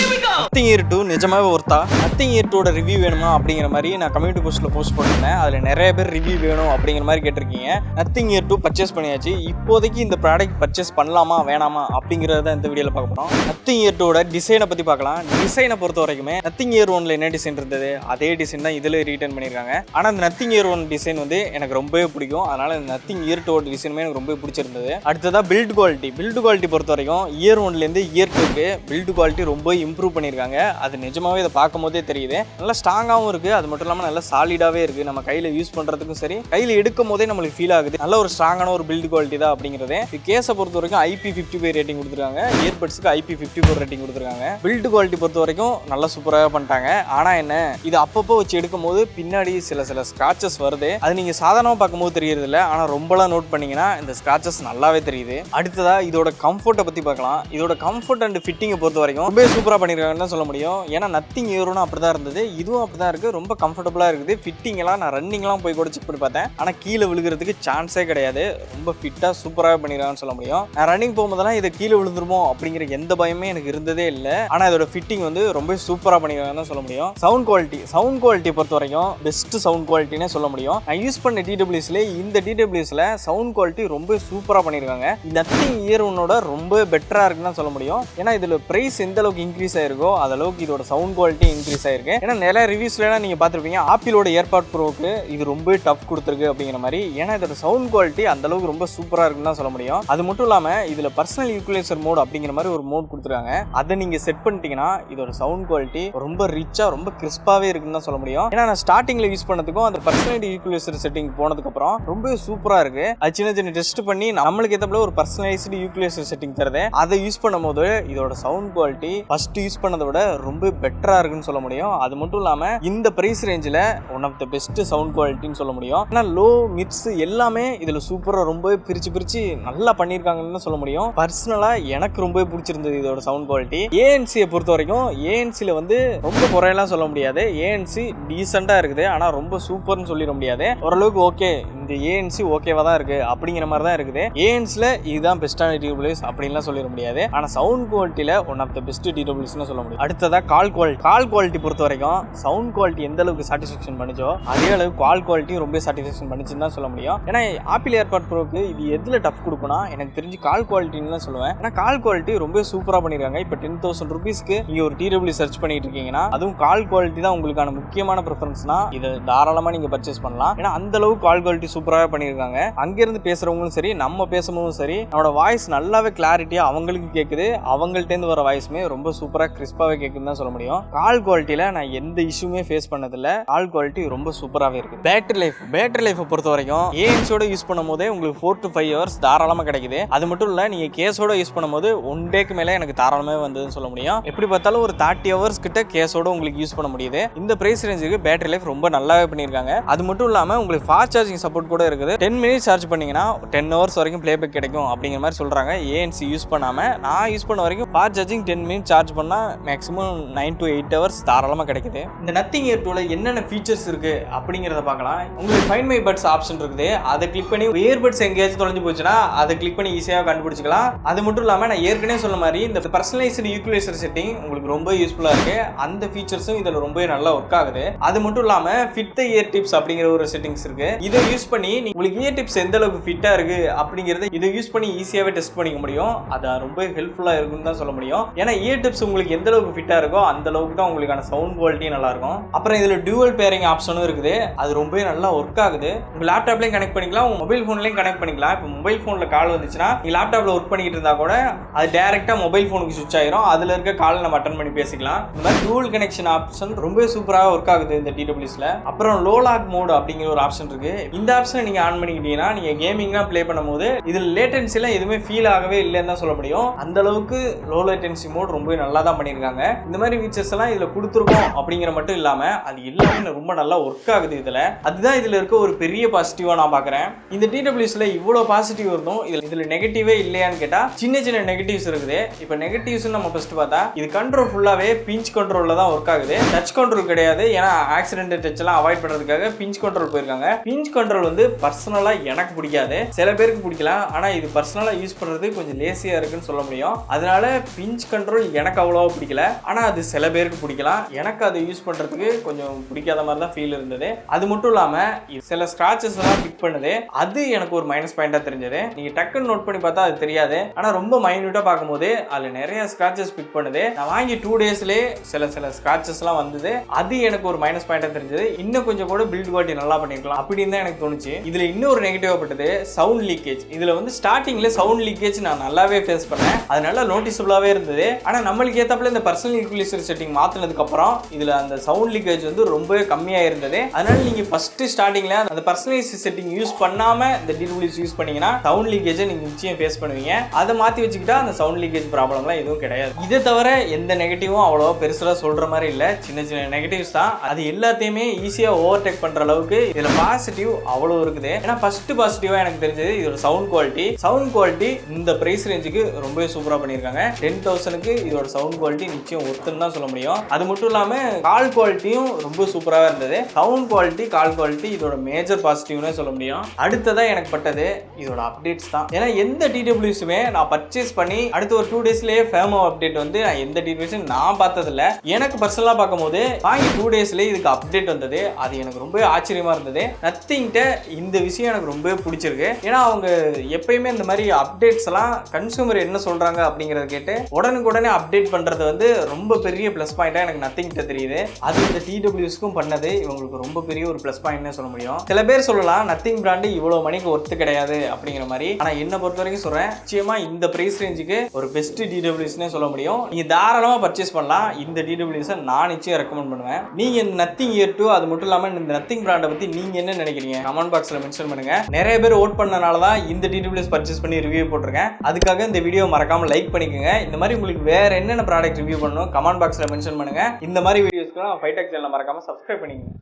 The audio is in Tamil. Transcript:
நத்திங் இயர் 2 நிஜமாவே ஒர்த்தா? நத்திங் இயர் 2 ரிவ்யூ வேணுமா அப்படிங்கிற மாதிரி நான் கம்யூனிட்டி போஸ்ட்ல போஸ்ட் பண்ணிருந்தேன். அதில் நிறைய பேர் ரிவ்யூ வேணும் அப்படிங்கிற மாதிரி கேட்டிருக்கீங்க. நத்திங் இயர் 2 பர்ச்சேஸ் பண்ணியாச்சு. இப்போதைக்கு இந்த ப்ராடக்ட் பர்ச்சேஸ் பண்ணலாமா வேணாமா அப்படிங்கிறத இந்த வீடியோவில் பார்க்க போகிறோம். நத்திங் இயர் 2 டிசைனை பற்றி பார்க்கலாம். டிசைனை பொறுத்த வரைக்குமே நத்திங் இயர் 1ல என்ன டிசைன் இருந்தது அதே டிசைன் தான் இதில் ரீட்டர்ன் பண்ணியிருக்காங்க. ஆனால் இந்த நத்திங் இயர் 1 டிசைன் வந்து எனக்கு ரொம்பவே பிடிக்கும். அதனால இந்த நத்திங் இயர் 2 டிசைனுமே எனக்கு ரொம்ப பிடிச்சிருந்தது. அடுத்ததாக பில்ட் குவாலிட்டி பொறுத்த வரைக்கும் இயர் 1லேருந்து இயர் 2க்கு பில்ட் குவாலிட்டி ரொம்ப இம்ப்ரூவ் பண்ணியிருக்காங்க. அது நிஜமாவே இதை பார்க்கும் போதே தெரியுது. நல்லா ஸ்ட்ராங்காகவும் இருக்குது. அது மட்டும் இல்லாமல் நல்லா சாலிடாகவே இருக்குது. நம்ம கையில் யூஸ் பண்ணுறதுக்கும் சரி, கையில் எடுக்கும் போதே நம்மளுக்கு ஃபீல் ஆகுது நல்ல ஒரு ஸ்ட்ராங்கான ஒரு பில்ட் குவாலிட்டி தான் அப்படிங்கிறது. கேஸை பொறுத்த வரைக்கும் IP55 ரேட்டிங் கொடுத்துருக்காங்க. இயர்பட்ஸுக்கு IP54 ரேட்டிங் கொடுத்துருக்காங்க. பில்ட் குவாலிட்டி பொறுத்த வரைக்கும் நல்லா சூப்பராக பண்ணிட்டாங்க. ஆனால் என்ன, இது அப்பப்போ வச்சு எடுக்கும் போது பின்னாடி சில ஸ்கிராச்சஸ் வருது. அது நீங்கள் சாதாரணமாக பார்க்கும்போது தெரியறது இல்லை. ஆனால் ரொம்பலாம் நோட் பண்ணீங்கன்னா இந்த ஸ்கிராச்சஸ் நல்லாவே தெரியுது. அடுத்ததாக இதோட கம்ஃபர்ட்டை பற்றி பார்க்கலாம். இதோட கம்ஃபர்ட் அண்ட் ஃபிட்டிங்கை பொறுத்த வரைக்கும் ரொம்ப சூப்பராக பண்ணியிருக்காங்கன்னு சொல்ல முடியும். ஏன்னா நத்திங் இயரும் அப்படி தான் இருந்தது, இதுவும் அப்படி தான் இருக்குது. ரொம்ப கம்ஃபர்டபுளாக இருக்குது. ஃபிட்டிங் எல்லாம் நான் ரன்னிங்லாம் போய் கூட செக் பண்ணி பார்த்தேன். ஆனால் கீழே விழுகிறதுக்கு சான்ஸே கிடையாது. ரொம்ப ஃபிட்டாக சூப்பராக பண்ணியிருக்காங்கன்னு சொல்ல முடியும். நான் ரன்னிங் போகும்போதெல்லாம் இதை கீழே விழுந்துருமோ அப்படிங்கிற எந்த பயமே எனக்கு இருந்ததே இல்லை. ஆனால் இதோட ஃபிட்டிங் வந்து ரொம்ப சூப்பராக பண்ணியிருக்காங்கன்னு சொல்ல முடியும். சவுண்ட் குவாலிட்டி பொறுத்த வரைக்கும் பெஸ்ட் சவுண்ட் குவாலிட்டினே சொல்ல முடியும். நான் யூஸ் பண்ண டிடபிள்யூஸ்ல இந்த டிடபிள்யூஸ்ல சவுண்ட் குவாலிட்டி ரொம்ப சூப்பராக பண்ணியிருக்காங்க. நத்திங் இயர் 1ஓட ரொம்ப பெட்டராக இருக்குன்னு சொல்ல முடியும். ஏன்னா இதில் பிரைஸ் எந்த அளவுக்கு இன்க்ரீஸ் ஆயிருக்கோ அது அளவுக்கு இதோட சவுண்ட் குவாலிட்டி இன்க்ரீஸ் ஆயிருக்கு. ஏன்னா நிறைய ரிவ்யூஸ்லாம் நீங்க பார்த்துருப்பீங்க ஆப்பிளோட ஏர்பாட் ப்ரோக்கு இது ரொம்ப டஃப் கொடுத்துருக்கு அப்படிங்கிற மாதிரி. ஏன்னா இதோட சவுண்ட் குவாலிட்டி அந்த அளவுக்கு ரொம்ப சூப்பரா இருக்குன்னு தான் சொல்ல முடியும். அது மட்டும் இல்லாம இதுல பர்சனல் ஈக்குவலைசர் மோட் அப்படிங்கிற மாதிரி ஒரு மோட் கொடுத்துருக்காங்க. அதை நீங்க செட் பண்ணிட்டீங்கன்னா இதோட சவுண்ட் குவாலிட்டி ரொம்ப ரிச்சா ரொம்ப கிறிஸ்பாவே இருக்குன்னு தான் சொல்ல முடியும். ஏன்னா நான் ஸ்டார்டிங்ல யூஸ் பண்ணதுக்கும் அந்த பர்சனல் ஈக்குவலைசர் செட்டிங் போனதுக்கு அப்புறம் ரொம்ப சூப்பரா இருக்கு. அது சின்ன டெஸ்ட் பண்ணி நம்மளுக்கு ஏற்றப்பல ஒரு பர்சனலைஸ்டு ஈக்குவலைசர் செட்டிங் தருது. அதை யூஸ் பண்ணும்போது இதோட சவுண்ட் குவாலிட்டி ஃபர்ஸ்ட் யூஸ் பண்ணதை விட ரொம்ப பெட்டரா இருக்குன்னு சொல்ல முடியும். அது மட்டும் இல்லாம இந்த பிரைஸ் ரேஞ்சில் one of the best sound குவாலிட்டின்னு சொல்ல முடியும். ஏன்னா லோ மிட்ஸ் எல்லாமே இதுல சூப்பரா ரொம்ப பிரிச்சு நல்லா பண்ணியிருக்காங்கன்னு சொல்ல முடியும். பர்சனலா எனக்கு ரொம்ப பிடிச்சிருந்தது இதோட சவுண்ட் குவாலிட்டி. ஏஎன்சியை பொறுத்த வரைக்கும் ஏஎன்சில வந்து ரொம்ப குறையெல்லாம் சொல்ல முடியாது. ஏஎன்சி டீசெண்டா இருக்குது. ஆனா ரொம்ப சூப்பர்னு சொல்லிட முடியாது. ஓரளவுக்கு ஓகே, இந்த ஏஎன்சி ஓகேவா தான் இருக்கு அப்படிங்கிற மாதிரி தான் இருக்குது. ஏஎன்சில இதுதான் பெஸ்டான டிடபிள்யூஸ் அப்படின்லாம் சொல்லிட முடியாது. ஆனா சவுண்ட் குவாலிட்டியில ஒன் ஆஃப் த பெஸ்ட் டிடபிள்யூஸ்னு சொல்ல முடியும். அடுத்ததா கால் குவாலிட்டி பொறுத்த வரைக்கும் சவுண்ட் குவாலிட்டி எந்த அளவுக்கு சாட்டிஸ்ஃபேக்ஷன் பண்ணிச்சோ அதே அளவுக்கு கால் குவாலிட்டியும் ரொம்ப சாட்டிஸ்ஃபேக்ஷன் பண்ணிச்சுன்னு தான் சொல்ல முடியும். ஏன்னா ஆப்பிள் ஏர்பாட் ப்ரோக்கு இது எதுல டஃப் கொடுக்கும்னா எனக்கு தெரிஞ்சு கால் குவாலிட்டின்னு தான் சொல்லுவேன். ஏன்னா கால் குவாலிட்டி ரொம்ப சூப்பரா பண்ணிருக்காங்க. இப்போ 10,000 ரூபீஸ்க்கு நீங்க ஒரு டிடபிள்யூ சர்ச் பண்ணிட்டு இருக்கீங்கன்னா அதுவும் கால் குவாலிட்டி தான் உங்களுக்கான முக்கியமான ப்ரிஃபரன்ஸ்னா இது தாராளமா நீங்க பர்ச்சேஸ் பண்ணலாம். ஏன்னா அந்த அளவுக்கு கால் குவாலிட்டி சூப்பராக பண்ணிருக்காங்க. அங்கிருந்து பேசுறவங்களும் சரி, நம்ம பேசும்போதும் சரி, நம்மளோட வாய்ஸ் நல்லாவே கிளாரிட்டியா அவங்களுக்கு கேட்குது. அவங்கள்ட்ட இருந்து வர வாய்ஸுமே ரொம்ப சூப்பரா கிறிஸ்பாவே கேட்குதுன்னு தான் சொல்ல முடியும். கால் குவாலிட்டியில நான் எந்த இஷ்யூமே ஃபேஸ் பண்ணதில்லை. கால் குவாலிட்டி ரொம்ப சூப்பராகவே இருக்கு. பேட்டரி லைஃப் பொறுத்த வரைக்கும் ஏஎன்சியோட யூஸ் பண்ணும் போதே உங்களுக்கு 4 to 5 hours தாராளமா கிடைக்குது. அது மட்டும் இல்ல நீங்க கேஸோட யூஸ் பண்ணும்போது 1 டேக்கு மேலே எனக்கு தாராளமாவே வந்ததுன்னு சொல்ல முடியும். எப்படி பார்த்தாலும் ஒரு 30 hours கிட்ட கேஸோட உங்களுக்கு யூஸ் பண்ண முடியுது. இந்த பிரைஸ் ரேஞ்சுக்கு பேட்டரி லைஃப் ரொம்ப நல்லாவே பண்ணியிருக்காங்க. அது மட்டும் இல்லாம உங்களுக்கு ஃபாஸ்ட் சார்ஜிங் சப்போர்ட் கூட இருக்குது. 10 minutes சார்ஜ் பண்ணீங்கன்னா 10 hours வரைக்கும் பிளேபேக் கிடைக்கும் அப்படிங்கிற மாதிரி சொல்றாங்க. ஏஎன்சி யூஸ் பண்ணாம நான் யூஸ் பண்ண வரைக்கும் ஃபாஸ்ட் சார்ஜிங் 10 minutes சார்ஜ் பண்ணா மேக்ஸிமம் 9 to 8 hours தாராளமா கிடைக்குது. இந்த நத்திங் இயர் 2ல என்னென்ன ஃபீச்சர்ஸ் இருக்கு அப்படிங்கறத பார்க்கலாம். உங்களுக்கு ஃபைண்ட் மை பட்ஸ் ஆப்ஷன் இருக்குது. அதை கிளிக் பண்ணி இயர்பட்ஸ் எங்கேயாச்சும் தொலைஞ்சு போச்சுன்னா அதை கிளிக் பண்ணி ஈஸியாக கண்டுபிடிச்சிக்கலாம். அது மட்டும் இல்லாம நான் ஏற்கனவே சொன்ன மாதிரி இந்த பர்சனலைஸ்டு ஈக்குவலைசர் செட்டிங் உங்களுக்கு ரொம்ப யூஸ்ஃபுல்லா இருக்கு. அந்த ஃபீச்சர்ஸும் இதுல ரொம்ப நல்லா ஒர்க் ஆகுது. அது மட்டும் இல்லாம ஃபிட் த இயர் டிப்ஸ் அப்படிங்கிற ஒரு செட்டிங்ஸ் இருக்கு. இதை யூஸ் பண்ணி உங்களுக்கு இயர் டிப்ஸ் எந்த அளவுக்கு ஃபிட்டா இருக்கு அப்படிங்கறத இதை யூஸ் பண்ணி ஈஸியாவே டெஸ்ட் பண்ணிக்க முடியும். அது ரொம்ப ஹெல்ப்ஃபுல்லா இருக்குன்னு தான் சொல்ல முடியும். ஏன்னா இயர் டிப்ஸ் உங்களுக்கு எந்த அளவுக்கு ஃபிட்டா இருக்கோ அந்த அளவுக்கு தான் உங்களுக்கான சவுண்ட் குவாலிட்டி நல்லா இருக்கும். அப்புறம் இதுல டியூவல் பேரிங் ஆப்ஷனும் இருக்குது. அது ரொம்ப நல்லா ஒர்க் ஆகுது. உங்க லேப்டாப்லயும் கனெக்ட் பண்ணிக்கலாம், உங்க மொபைல் போன்லயும் கனெக்ட் பண்ணிக்கலாம். இப்போ மொபைல் போன்ல கால் வந்துச்சுன்னா நீங்க லேப்டாப்ல ஒர்க் பண்ணிட்டு இருந்தா கூட அது டைரக்டா மொபைல் போனுக்கு ஸ்விட்ச் ஆயிரும். அதுல இருக்க கால் நம்ம அட்டெண்ட் பண்ணி பேசிக்கலாம். இந்த மாதிரி டியூவல் கனெக்ஷன் ஆப்ஷன் ரொம்ப சூப்பராக ஒர்க் ஆகுது இந்த டிடபிள்யூஸ்ல. அப்புறம் லோ லாக் மோட் அப்படிங்கிற ஒரு ஆப்ஷன் இருக்கு. இந்த ஆப்ஷனை நீங்க ஆன் பண்ணிக்கிட்டீங்கன்னா நீங்க கேமிங்லாம் பிளே பண்ணும்போது இதுல லேட்டன்சி எல்லாம் எதுவுமே ஃபீல் ஆகவே இல்லைன்னு தான் சொல்ல முடியும். அந்த அளவுக்கு லோ லேட்டன்சி மோட் ரொம்ப நல்லா தான் பண்ணிருக்காங்க. இந்த மாதிரி ஃபீச்சர்ஸ் எல்லாம் இதுல கொடுத்துருக்கோம் அப்படிங்கிற மட்டும் இல்லாம அது எல்லாமே ரொம்ப நல்லா ஒர்க் ஆகுது இதுல. அதுதான் இதுல இருக்க ஒரு பெரிய பாசிட்டிவா நான் பாக்குறேன். இந்த டிடபிள்யூஸ்ல இவ்வளவு பாசிட்டிவ் இருந்தும் இதுல நெகட்டிவே இல்லையான்னு கேட்டா சின்ன நெகட்டிவ்ஸ் இருக்குது. இப்போ நெகட்டிவ்ஸ் நம்ம ஃபர்ஸ்ட் பார்த்தா இது கண்ட்ரோல் ஃபுல்லாவே பிஞ்ச் கண்ட்ரோல்ல தான் ஒர்க் ஆகுது. டச் கண்ட்ரோல் கிடையாது. ஏன்னா ஆக்சிடென்ட் டச் எல்லாம் அவாய்ட் பண்றதுக்காக பிஞ்ச் கண்ட்ரோல் போயிருக்காங்க. பிஞ்ச் கண்ட்ரோல் வந்து பர்சனலா எனக்கு பிடிக்காது, சில பேருக்கு பிடிக்கலாம். ஆனா இது பர்சனலா யூஸ் பண்றது கொஞ்சம் லேசியா இருக்குன்னு சொல்ல முடியும். அதனால பிஞ்ச் கண்ட்ரோல் எனக்கு அவ்வளவா பிடிக்கல, ஆனா அது சில பேருக்கு பிடிக்கலாம். எனக்கு அது யூஸ் பண்றதுக்கு கொஞ்சம் பிடிக்காத மாதிரி தான் ஃபீல் இருந்தது. அது மட்டும் இல்லாம சில ஸ்கிராச்சஸ் எல்லாம் பிக் பண்ணுது, அது எனக்கு ஒரு மைனஸ் பாயிண்டா தெரிஞ்சது. நீங்க டக்குன்னு நோட் பண்ணி பார்த்தா அது தெரியாது, ஆனா ரொம்ப மைன்யூட்டா பார்க்கும்போது அதுல நிறைய ஸ்கிராச்சஸ் பிக் பண்ணுது. நான் வாங்கி 2 டேஸ்லயே சில ஸ்கிராச்சஸ் எல்லாம் வந்தது. அது எனக்கு ஒரு மைனஸ் பாயிண்டா தெரிஞ்சது. இன்னும் கொஞ்சம் கூட பில்ட் குவாலிட்டி நல்லா பண்ணிருக்கலாம் அப்படின்னு தான் எனக்கு தோணுச்சு. இதுல இன்னொரு நெகட்டிவா பட்டது சவுண்ட் லீக்கேஜ். இதுல வந்து ஸ்டார்டிங்ல சவுண்ட் லீக்கேஜ் நான் நல்லாவே ஃபேஸ் பண்ணேன், அது நல்லா நோட்டிசபிளாவே இருந்தது. ஆனா நம்மளுக்கு ஏத்தாப்புல இந்த பர்சனல் ஈக்குவலைசர் செட்டிங் மாத்தினதுக்கு அப்புறம் இதுல அந்த சவுண்ட் லீக்கேஜ் வந்து ரொம்பவே கம்மியா இருந்தது. அதனால நீங்க ஃபர்ஸ்ட் ஸ்டார்டிங்ல அந்த பர்சனலைஸ் செட்டிங் யூஸ் பண்ணாம இந்த டிடபிள்யூஎஸ் யூஸ் பண்ணீங்கன்னா சவுண்ட் லீக்கேஜை நீங்க நிச்சயம் ஃபேஸ் பண்ணுவீங்க. அதை மாத்தி வச்சுக்கிட்டா அந்த சவுண்ட் லீக்கேஜ் ப்ராப்ளம்லாம் எதுவும் கிடையாது. இதை தவிர எந்த நெகட்டிவும் அவ்வளோ பெருசா சொல்ற மாதிரி இல்ல, சின்ன சின்ன நெகட்டிவ்ஸ் தான். அது எல்லாத்தையுமே ஈஸியா ஓவர்டேக் பண்ற அளவுக்கு இதுல பாசிட்டிவ் அவ்வளோ இருக்குது. ஏன்னா ஃபர்ஸ்ட் பாசிட்டிவா எனக்கு தெரிஞ்சது இதோட சவுண்ட் குவாலிட்டி இந்த பிரைஸ் ரேஞ்சுக்கு ரொம்பவே சூப்பரா பண்ணிருக்காங்க. 10,000க்கு இதோட சவுண்ட் குவாலிட்டி நிச்சயம் ஒருத்தன் தான் சொல்ல முடியும். அது மட்டும் இல்லாம கால் குவாலிட்டியும் ரொம்ப சூப்பராக இருந்தது. சவுண்ட் குவாலிட்டி, கால் குவாலிட்டி இதோட மேஜர் பாசிட்டிவ்னு சொல்ல முடியும். அடுத்ததா எனக்கு பட்டது இதோட அப்டேட்ஸ் தான். ஏன்னா எந்த டிடபிள்யூஸுமே நான் பர்ச்சேஸ் பண்ணி அடுத்த ஒரு 2 டேஸ்லயே ஃபேமோ அப்டேட் வந்து எந்த டிடபிள்யூஸும் நான் பார்த்ததில்ல. எனக்கு பர்சனலா பார்க்கும்போது வாங்கி 2 டேஸ்லயே இதுக்கு அப்டேட் வந்தது. அது எனக்கு ரொம்ப ஆச்சரியமா இருந்தது. நத்திங்கிட்ட இந்த விஷயம் எனக்கு ரொம்ப பிடிச்சிருக்கு. ஏன்னா அவங்க எப்பயுமே இந்த மாதிரி அப்டேட்ஸ் எல்லாம் கன்சூமர் என்ன சொல்றாங்க அப்படிங்கறத கேட்டு உடனுக்குடனே அப்டேட் பண்றது வந்து ரொம்ப பெரிய பிளஸ் பாயிண்டா எனக்கு நத்திங்கிட்ட தெரியுது. அது இந்த டிடபிள்யூஸ்க்கும் பண்ணது இவங்களுக்கு ரொம்ப பெரிய ஒரு பிளஸ் பாயிண்ட்னு சொல்ல முடியும். சில பேர் சொல்லலாம் நத்திங் பிராண்ட் இவ்வளவு மணிக்கு ஒர்த்து கிடையாது அப்படிங்கிற மாதிரி. ஆனா என்ன பொறுத்த வரைக்கும் சொல்றேன், நிச்சயமா இந்த பிரைஸ் ரேஞ்சுக்கு ஒரு பெஸ்ட் டிடபிள்யூஸ்னே சொல்ல முடியும். நீங்க தாராளமா பர்ச்சேஸ் பண்ணலாம். இந்த டிடபிள்யூஸை நான் நிச்சயம் ரெக்கமெண்ட் பண்ணுவேன். நீங்க இந்த நத்திங் இயர் 2 அது மட்டும் இல்லாம இந்த நத்திங் பிராண்டை பத்தி நீங்க என்ன நினைக்கிறீங்க கமெண்ட் பாக்ஸ்ல மென்ஷன் பண்ணுங்க. நிறைய பேர் ஓட் பண்ணனால தான் இந்த டிடபிள்யூஸ் பர்ச்சேஸ் பண்ணி ரிவ்யூ போட்டிருக்கேன். அதுக்காக இந்த வீடியோ மறக்காம லைக் பண்ணிக்கோங்க. இந்த மாதிரி உங்களுக்கு வேற என்னென்ன ப்ராடக்ட் ரிவ்யூ பண்ணணும் கமெண்ட் பாக்ஸ்ல மென்ஷன் பண்ணுங்க. இந்த மாதிரி வீடியோஸ்க்கு ஃபைடெக் சேனலை மறக்காம சப்ஸ்கிரைப் பண்ணிக்கோங்க.